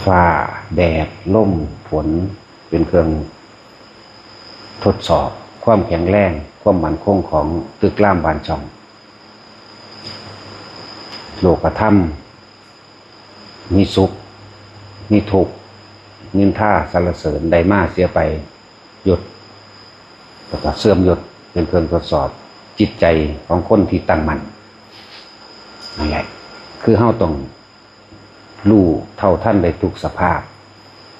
ฟ้าแดดลมฝนเป็นเครื่องทดสอบความแข็งแรงความมั่นคงของตึกรามบ้านช่องโลกธรรมมีสุขมีทุกข์นินทาสรรเสริญใดมาเสียไปหยุดแล้วก็เสื่อมหยุดเป็นเครื่องทดสอบจิตใจของคนที่ตั้งมั่นนั่นแหละคือเฮาต้องรู้เท่าทันในทุกสภาพ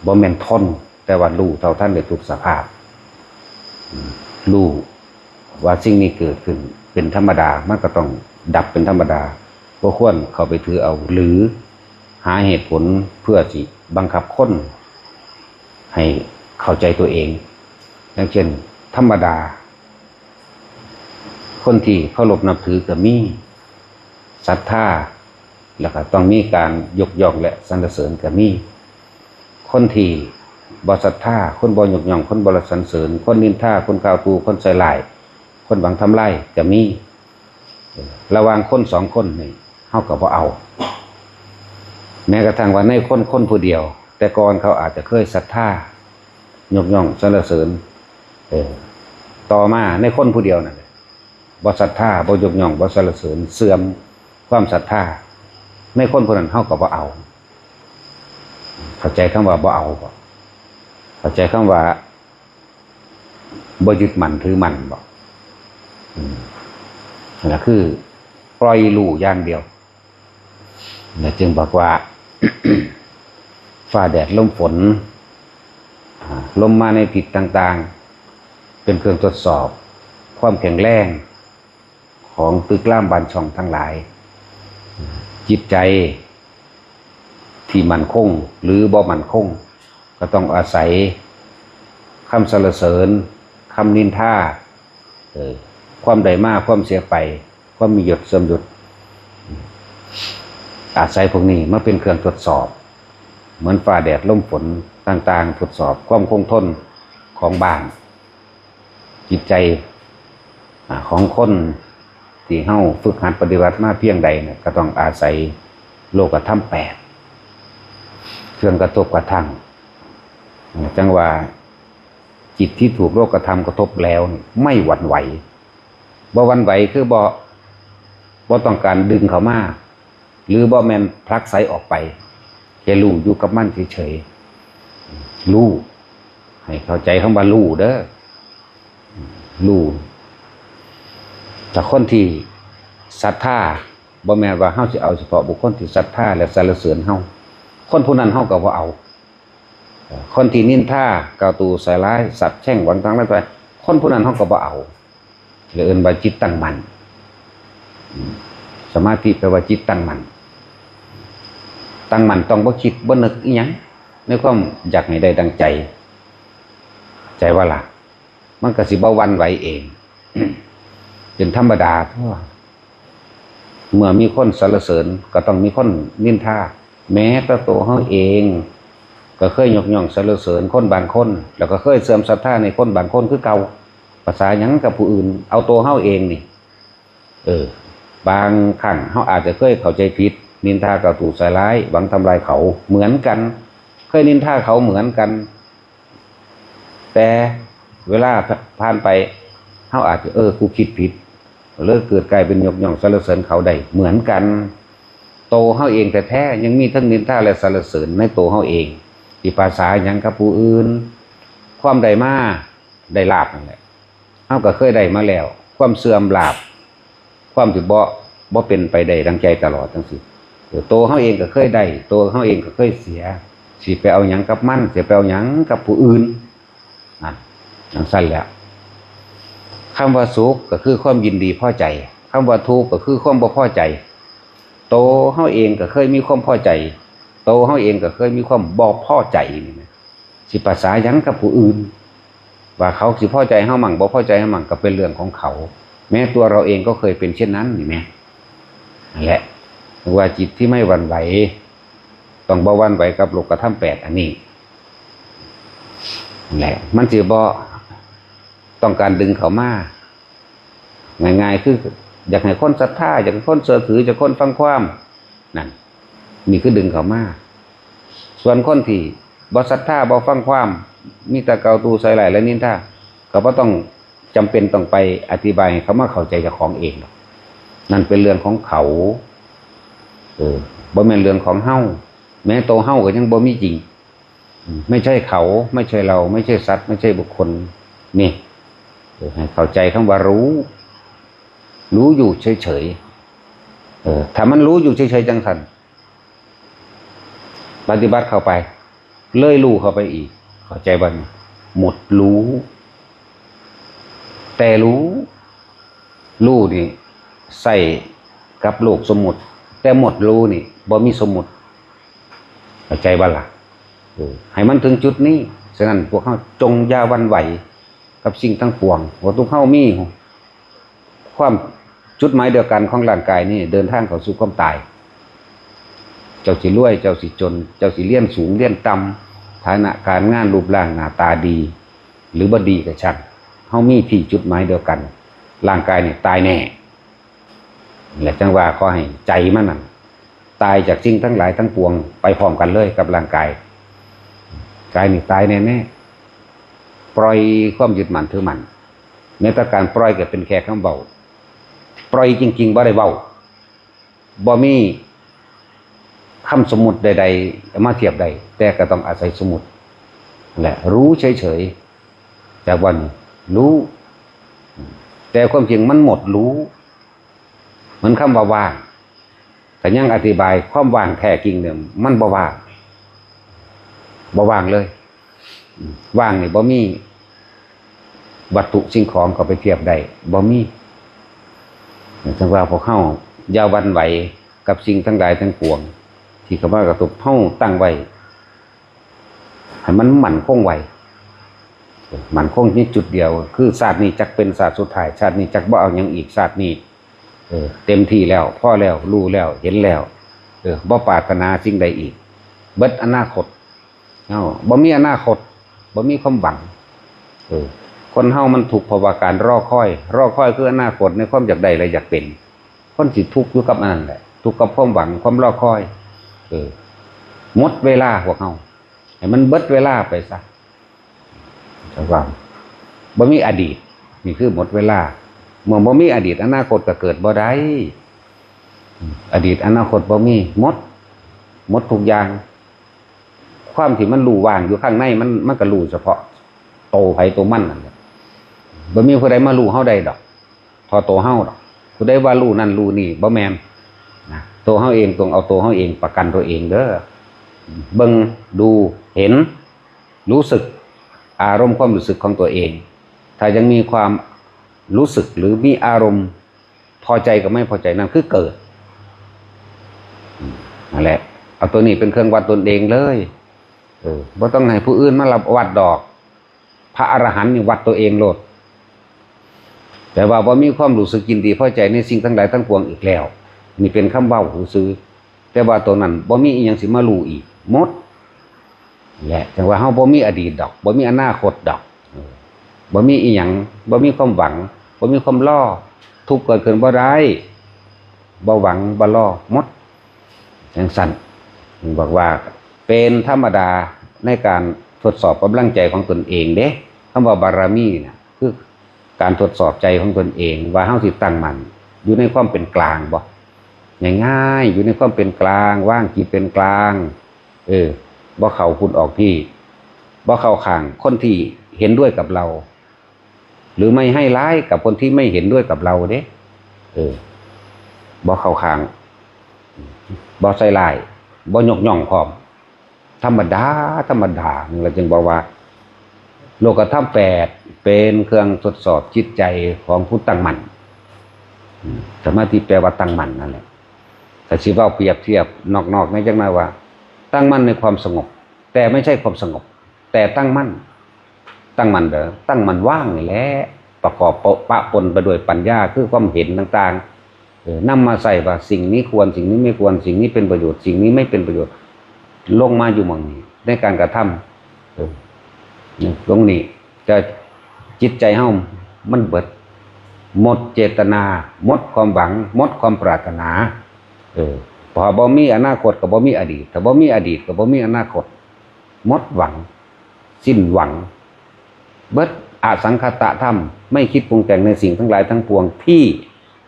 บ่แม่นทนแต่ว่ารู้เท่าทันในทุกสภาพรู้ว่าสิ่งนี้เกิดขึ้นเป็นธรรมดามันก็ต้องดับเป็นธรรมดาบ่ควรเข้าไปถือเอาหรือหาเหตุผลเพื่อสิบังคับคนให้เข้าใจตัวเองอย่างเช่นธรรมดาคนที่เคารพนับถือก็มีศรัทธาแล้วก็ต้องมีการยกย่องและสรรเสริญก็มีคนที่บ่ศรัทธาคนบ่ยกย่องคนบ่สรรเสริญคนนินทาคนกล่าวตูคนใส่ร้ายคนหวังทำลายก็มีระหว่างคนสองคนนี่เฮาก็บ่เอาแม้กระทั่งว่าในคนผู้เดียวแต่ก่อนเขาอาจจะเคยศรัทธายกย่องสรรเสริญต่อมาในคนผู้เดียวนั่นบ่ศรัทธาบ่ยกย่องบ่สรรเสริญเสื่อมความศรัทธาในคนผู้นั้นเฮาก็บ่เอาเข้าใจคำว่าบ่เอาบ่เข้าใจคำว่าบ่ยึดมั่นถือมั่นบ่นั่นล่ะคือปล่อยรู้อย่างเดียวจึงบอกว่า ฟ้าแดดลมฝนลมมาในทิศต่างๆเป็นเครื่องทดสอบความแข็งแรงของตึกรามบ้านช่องทั้งหลายจิตใจที่มั่นคงหรือบ่มั่นคงก็ต้องอาศัยคำสรรเสริญคำนินทาความใดมาความเสียไปความมีหยดเสื่อมหยุดอาศัยพวกนี้มาเป็นเครื่องทดสอบเหมือนฟ้าแดดลมฝนต่างๆทดสอบความคงทนของบ้านจิตใจของคนที่เฮาฝึกหัดปฏิบัติมาเพียงใดเนี่ยก็ต้องอาศัยโลกธรรม8เครื่องกระทบกระทั่งจังว่าจิตที่ถูกโลกธรรมกระทบแล้วไม่หวั่นไหวบ่หวั่นไหวคือบ่ต้องการดึงเข้ามาหรือบ่แม่นผลักไสออกไปแค่รู้อยู่กับมันเฉยๆรู้ให้เข้าใจคำว่ารู้เด้อรู้แต่คนที่ศรัทธาบ่แม่นว่าเฮาสิเอาเฉพาะบุคคลที่ศรัทธาและสรรเสริญเฮาคนผู้นั้นเฮาก็บ่เอาคนที่นินทากล่าวตูใส่ร้ายสัตว์แช่งหวังทางนั้นไปคนผู้นั้นเฮาก็บ่เอาหรือเอิ้นว่าจิตตั้งมั่นสมาธิแปลว่าจิตตั้งมั่นตั้งมั่นต้องบ่คิดบ่นึกอีหยังในความอยากให้ได้ดังใจใจว่าล่ะมันก็สิบ่หวั่นไหวเอง เป็นธรรมดาทั่วเมื่อมีคนสรรเสริญก็ต้องมีคนนินทาแม้แต่ตัวเฮาเองก็เคยยกย่องสรรเสริญคนบางคนแล้วก็เคยเสื่อมศรัทธาในคนบางคนคือเก่าภาษาหยังกับผู้อื่นเอาตัวเฮาเองนี่บางครั้งเฮาอาจจะเคยเข้าใจผิดนินทากล่าวตูใส่ร้ายหวังทำลายเขาเหมือนกันเคยนินทาเขาเหมือนกันแต่เวลาผ่านไปเฮาอาจจะกูคิดผิดเลิกเกิดกลายเป็นยกย่องสรรเสริญเขาได้เหมือนกันโตเฮาเองแต่แท้ยังมีทั้งนินทาและสรรเสริญในตัวเฮาเองที่ภาษาหยังกับผู้อื่นความใดมาได้ลาภนั่นแหละเฮาก็เคยได้มาแล้วความเสื่อมลาภความที่บ่เป็นไปได้ดังใจตลอดจังซี่ตัวเฮาเองก็เคยได้ตัวเฮาเองก็เคยเสียสิไปเอาหยังกับมันสิไปเอาหยังกับผู้อื่นนั่นจังซั่นแหละคำว่าสุขก็คือความยินดีพอใจคำว่าทุกข์ก็คือความบ่พอใจโตเฮาเองก็เคยมีความพอใจโตเฮาเองก็เคยมีความบ่พอใจนี่นะสิภาษาหยังกับผู้อื่นว่าเขาสิพอใจเฮามั่งบ่พอใจเฮามั่งก็เป็นเรื่องของเขาแม้ตัวเราเองก็เคยเป็นเช่นนั้นนี่แหมนั่นแหละว่าจิตที่ไม่หวั่นไหวต้องบ่หวั่นไหวกับโลกธรรม8อันนี้นั่นแหละมันสิบ่ต้องการดึงเขามาง่ายๆคืออยากให้คนศรัทธาอยากให้คนเชื่อถืออยากให้คนฟังความนั่นนี่คือดึงเขามา ส่วนคนที่บ่ศรัทธาบ่ฟังความมีแต่เกาตูใส่ไหลและนินทาก็บ่ต้องจำเป็นต้องไปอธิบายให้เขามาเข้าใจเจ้าของเองหรอกนั่นเป็นเรื่องของเขาบ่แม่นเรื่องของเฮาแม้ตัวเฮาก็ยังบ่มีจริงไม่ใช่เขาไม่ใช่เราไม่ใช่สัตว์ไม่ใช่บุคคลนี่ให้เข้าใจคำว่ารู้อยู่เฉยๆถ้ามันรู้อยู่เฉยๆจังสันปฏิบัติเข้าไปเลยรู้เข้าไปอีกเข้าใจบ้างหมดรู้แต่รู้นี่ใส่กับโลกสมมุติแต่หมดรู้นี่บ่มีสมมุติเข้าใจบ้างล่ะให้มันถึงจุดนี้ฉะนั้นพวกเขาจงอย่าหวั่นไหวกับสิ่งทั้งปวงว่าทุกเขามีความจุดหมายเดียวกันของร่างกายนี่เดินทางเข้าสู่ความตายเจ้าสิรวยเจ้าสิจนเจ้าสิเลี้ยนสูงเลี้ยนต่ำฐานะการงานรูปร่างหน้าตาดีหรือบ่ดีก็ช่างเฮามีที่จุดหมายเดียวกันร่างกายนี่ตายแน่และจังว่าขอให้ใจมันนั่นตายจากสิ่งทั้งหลายทั้งปวงไปพร้อมกันเลยกับร่างกายกายนี่ตายแน่ๆปล่อยความยึดมั่นถือมั่นแม้แต่การปล่อยก็เป็นแค่คำเบาปล่อยจริงๆบ่ได้เบาบ่มีคำสมมุติใดๆมาเทียบใดแต่ก็ต้องอาศัยสมมุติและรู้เฉยๆจากวันรู้แต่ความจริงมันหมดรู้เหมือนคำว่าว่างแต่ยังอธิบายความว่างแท้จริงเนี่ยมันบ่ว่างเลยว่างนี่บ่มีวัตถุสิ่งของก็ไปเทียบได้บ่มีจังว่าพวกเฮาอย่าหวั่นไหวกับสิ่งทั้งหลายทั้งปวงที่เขาว่ากระตุกเฮาตั้งไว้ให้มันมั่นคงไว้มั่นคงที่จุดเดียวคือชาตินี้จักเป็นชาติสุดท้ายชาตินี้จักบ่เอาหยังอีกชาตินี้เต็มที่แล้วพอแล้วรู้แล้วเห็นแล้วบ่ปรารถนาสิ่งใดอีกเบิดอนาคตบ่มีอนาคตบ่มีความหวังคนเฮามันถูกภาวะการรอคอยคืออนาคตในความอยากได้และอยากเป็นคนสิทุกข์อยู่กับอันนั้นแหละทุกข์กับความหวังความรอคอยหมดเวลาพวกเฮาให้มันเบิดเวลาไปซะจังว่าบ่มีอดีตนี่คือหมดเวลาเมื่อบ่มีอดีตอนาคตก็เกิดบ่ได้อดีตอนาคตบ่มีหมดทุกอย่างความที่มันรู้ว่างอยู่ข้างในมันก็รู้เฉพาะโตไผตัวมันนั่นแหละบ่มีผู้ใดมารู้เฮาได้ดอกพอโตเฮาดอกผู้ใดว่ารู้นั่นรู้นี่บ่แม่นนะตัวเฮาเองต้องเอาตัวเฮาเองประกันตัวเองเด้อเบิ่งดูเห็นรู้สึกอารมณ์ความรู้สึกของตัวเองถ้ายังมีความรู้สึกหรือมีอารมณ์พอใจกับไม่พอใจนั่นคือเกิดนั่นแหละเอาตัวนี้เป็นเครื่องวัดตนเองเลยบ่ต้องให้ผู้อื่นมารับวัดดอกพระอรหันต์นี่วัดตัวเองโลดแต่ว่าบ่มีความรู้สึกยินดีพอใจในสิ่งทั้งหลายทั้งปวงอีกแล้วนี่เป็นคำเว้าซื่อแต่ว่าตัวนั้นบ่มีอีหยังสิมารู้อีกหมดแหละจังว่าเฮาบ่มีอดีตดอกบ่มีอนาคตดอกบ่มีอีหยังบ่มีความหวังบ่มีความล่อทุกข์เกิดขึ้นบ่ได้บ่หวังบ่ล่อหมดจังซั่นบอกว่าเป็นธรรมดาในการทดสอบกำลังใจของตนเองเด้คำว่าบารมีเนี่ยคือการทดสอบใจของตนเองว่าเฮาสิตั้งมั่นอยู่ในความเป็นกลางบ่ง่ายๆอยู่ในความเป็นกลางว่างจิตเป็นกลางบ่เข้าคุณออกที่บ่เข้าข้างคนที่เห็นด้วยกับเราหรือไม่ให้ร้ายกับคนที่ไม่เห็นด้วยกับเราเด้บ่เข้าข้างบ่ใส่ร้ายบ่ยกย่องพร้อมธรรมดาเราจึงบอกว่าโลกธรรม8เป็นเครื่องทดสอบจิตใจของผู้ตั้งมั่นสมาธิแปลว่าตั้งมั่นนั่นแหละถ้าสิเว้าเปรียบเทียบนอกๆในจังได๋ว่าตั้งมั่นในความสงบแต่ไม่ใช่ความสงบแต่ตั้งมั่นเด้อตั้งมั่นว่างนี่แหละประกอบปะปนไปด้วยปัญญาคือความเห็นต่างๆนำมาใส่ว่าสิ่งนี้ควรสิ่งนี้ไม่ควรสิ่งนี้เป็นประโยชน์สิ่งนี้ไม่เป็นประโยชน์ลงมาอยู่หม่องนี้ในการกระทำตรงนี้จะจิตใจเฮามันเบิดหมดเจตนาหมดความหวังหมดความปรารถนา พอบ่มีอนาคตก็บ่มีอดีตถ้าบ่มีอดีตก็บ่มีอนาคตหมดหวังสิ้นหวังเบิดอสังขตธรรมไม่คิดปรุงแต่งในสิ่งทั้งหลายทั้งปวงที่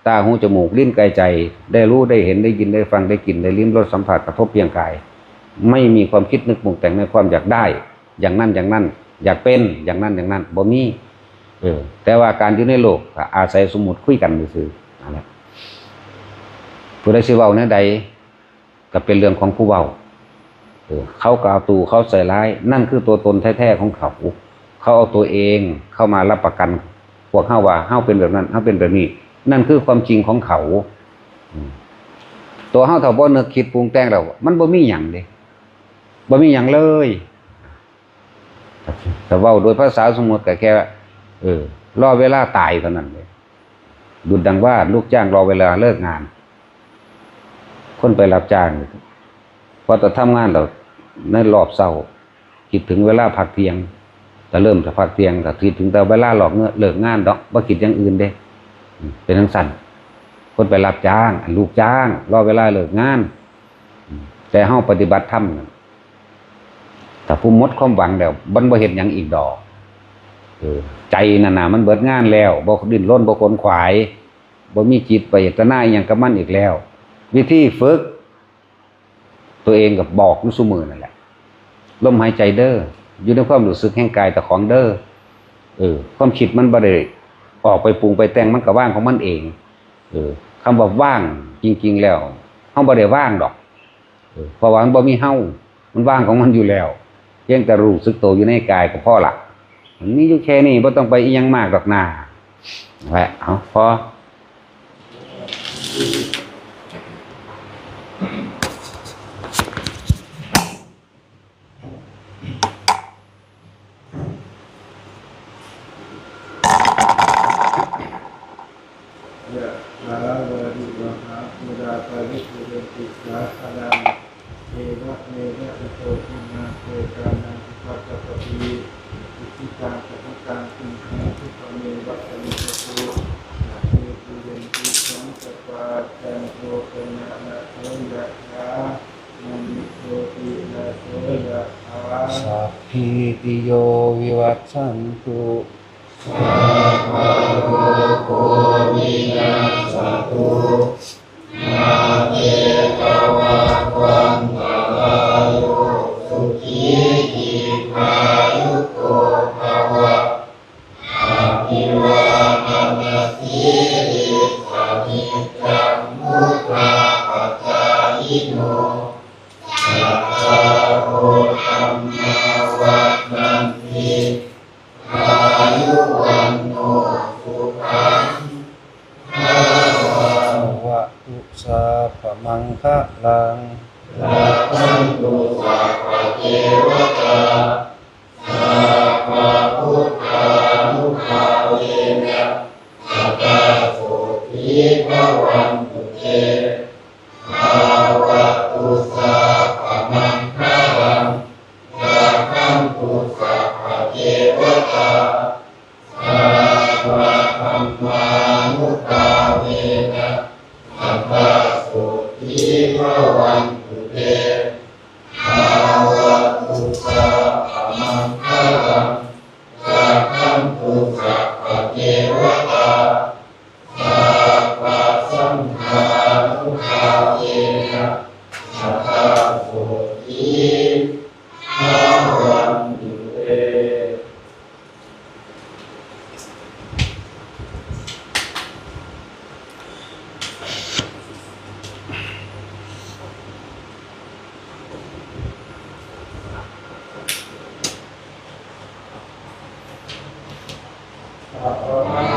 ตาหูจมูกลิ้นกายใจได้รู้ได้เห็นได้ยินได้ฟังได้กลิ่นได้ลิ้มรสสัมผัสกระทบเพียงกายไม่มีความคิดนึกปรุงแต่งในความอยากได้อย่างนั้นอย่างนั้นอยากเป็นอย่างนั้นอย่างนั้นบ่มีแต่ว่าการอยู่ในโลกอาศัยสมมุติคุยกันซื่อๆนั่นแหละผู้ใดสิเว้าแนวใดก็เป็นเรื่องของผู้เว้าเขาก็เอาตูเขาใส่ร้ายนั่นคือตัวตนแท้ๆของเขาเอาตัวเองเข้ามารับประกันพวกเฮาว่าเฮาเป็นแบบนั้นเฮาเป็นแบบนี้นั่นคือความจริงของเขาตัวเฮาถ้าบ่นึกคิดปรุงแต่งแล้วมันบ่มีหยังเด้บ่มีหยังเลยแต่เว้าโดยภาษาสมมุติก็แค่รอเวลาตายเท่านั้นเลยดุจดังว่าลูกจ้างรอเวลาเลิกงานคนไปรับจ้างพอจะทำงานแล้วในรอบเช้าคิดถึงเวลาพักเที่ยงแต่เริ่มจะพักเที่ยงก็คิดถึงแต่เวลาเลิกงานดอกบ่คิดอย่างอื่นเด้เป็นทั้งสั่นคนไปรับจ้างลูกจ้างรอเวลาเลิกงานแต่เฮาปฏิบัติธรรมแต่ผู้หมดความหวังแล้วบ่เฮ็ดหยังอีกดอกใจนั่นน่ะมันเบิดงานแล้วบ่ดิ้นรนบ่ขนขวายบ่มีจิตปรารถนาอีหยังกับมันอีกแล้ววิธีฝึกตัวเองก็บอกอยู่ซุมื้อนั่นแหละลมหายใจเด้ออยู่ในความรู้สึกแห่งกายแต่ของเด้อความคิดมันบ่ได้ออกไปปรุงไปแต่งมันก็ว่างของมันเองคำว่าว่างจริงๆแล้วเฮาบ่ได้ว่างดอกเพราะว่ามันบ่มีเฮามันว่างของมันอยู่แล้วเพียงแต่รู้สึกตัวอยู่ในกายก็พอละมันมีอยู่แค่นี้บ่ต้องไปอีหยังมากดอกนาแหละเอาพอสัพพิติโยวิวัชชันตุสัพพะโรโควินัสสตุมาเตภวัตวันตรายโยสุขีทีฆายุโกภวะอภิวาทนาสีริสานิจังมุตตาปัจจายิโนสัพพะโรธัมมาวัฏฏันติอายุวันโนสุขังภวะตุสัพพมังคะลังรักขันตุสัพพะเทวตาสัพพะพุทธานุภาเวนะสัพพะโสภิภวันตุเตภวะตุสัพพมังคะลังรักขันตุสัพพะเทวตาสัพพะธัมมานุภาเวนะสัพพะโสภิภวันตุเตภวะตุสัพพมังคะลังรักขันตุสัพพะเทวตาสัพพะสังฆานุภาเวนะสัพพะโสภิภวันตุเตอะระหัง